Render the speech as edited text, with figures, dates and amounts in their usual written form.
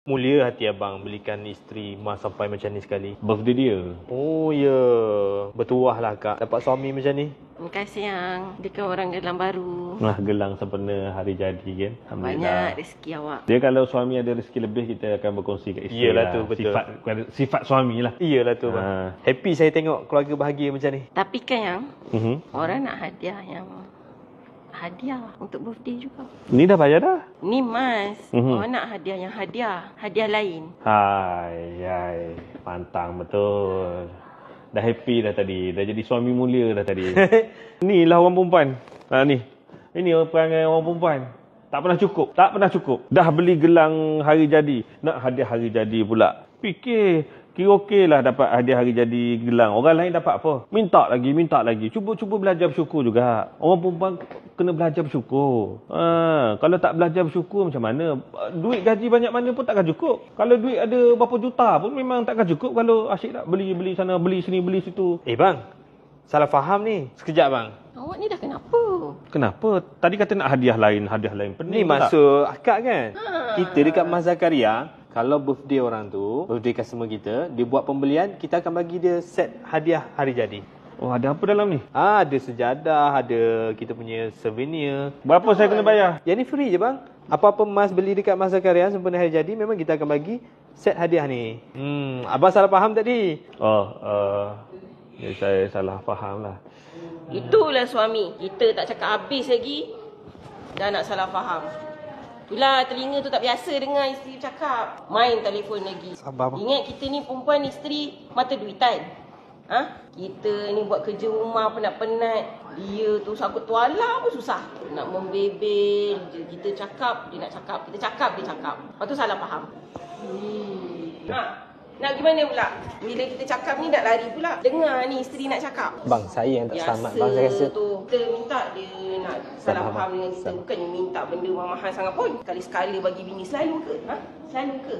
Mulia hati abang belikan isteri emas sampai macam ni sekali. Birthday dia. Oh ya, bertuah lah kak dapat suami macam ni. Terima kasih yang dia kan orang gelang baru. Nah, gelang sempena hari jadi kan. Banyak rezeki awak. Dia kalau suami ada rezeki lebih, kita akan berkongsi kat isteri. Iyalah lah. tu, betul. Sifat suami lah. Iyalah tu bang. Happy saya tengok keluarga bahagia macam ni. Tapi kan yang orang nak hadiah untuk birthday juga. Ni dah bayar dah. Ni mas. Orang nak hadiah yang hadiah lain. Hai, pantang betul. Dah happy dah tadi. Dah jadi suami mulia dah tadi. Ni lah orang perempuan. Ni. Ini perangai orang perempuan. Tak pernah cukup. Dah beli gelang hari jadi. Nak hadiah hari jadi pula. Fikir. Kira okey lah dapat hadiah hari jadi gelang. Orang lain dapat apa? Minta lagi. Cuba belajar bersyukur juga. Orang perempuan kena belajar bersyukur. Kalau tak belajar bersyukur macam mana? Duit gaji banyak mana pun takkan cukup. Kalau duit ada berapa juta pun memang takkan cukup kalau asyik nak beli sana, beli sini, beli situ. Bang, salah faham ni. Sekejap bang. Awak ni dah kenapa? Kenapa? Tadi kata nak hadiah lain pening. Ni masuk akak kan? Kita dekat Mas Zakaria, kalau birthday orang tu, birthday customer kita, dia buat pembelian, kita akan bagi dia set hadiah hari jadi. Oh, ada apa dalam ni? Ada sejadah, ada kita punya souvenir. Berapa saya kena bayar? Yang ni free je bang. Apa-apa mas beli dekat Mas Zakaria sempena hari jadi, memang kita akan bagi set hadiah ni. Abang salah faham tadi. Saya salah faham lah. Itulah suami. Kita tak cakap habis lagi, dah nak salah faham. Itulah telinga tu tak biasa dengar isteri cakap. Main telefon lagi. Sabar bang. Ingat kita ni perempuan isteri mata duitan. Kita ni buat kerja rumah penat-penat. Dia tu sakut tuala pun susah. Nak membebel je. Kita cakap, dia nak cakap. Kita cakap, dia cakap. Lepas tu salah faham. Nak gimana pula? Bila kita cakap ni nak lari pula. Dengar ni isteri nak cakap. Bang, saya yang tak selamat bang, saya rasa. Tu kita minta dia nak salah faham dengan kita. Bukannya minta benda mahal sangat pun. Sekali-sekala bagi bini selalu ke? Selalu ke?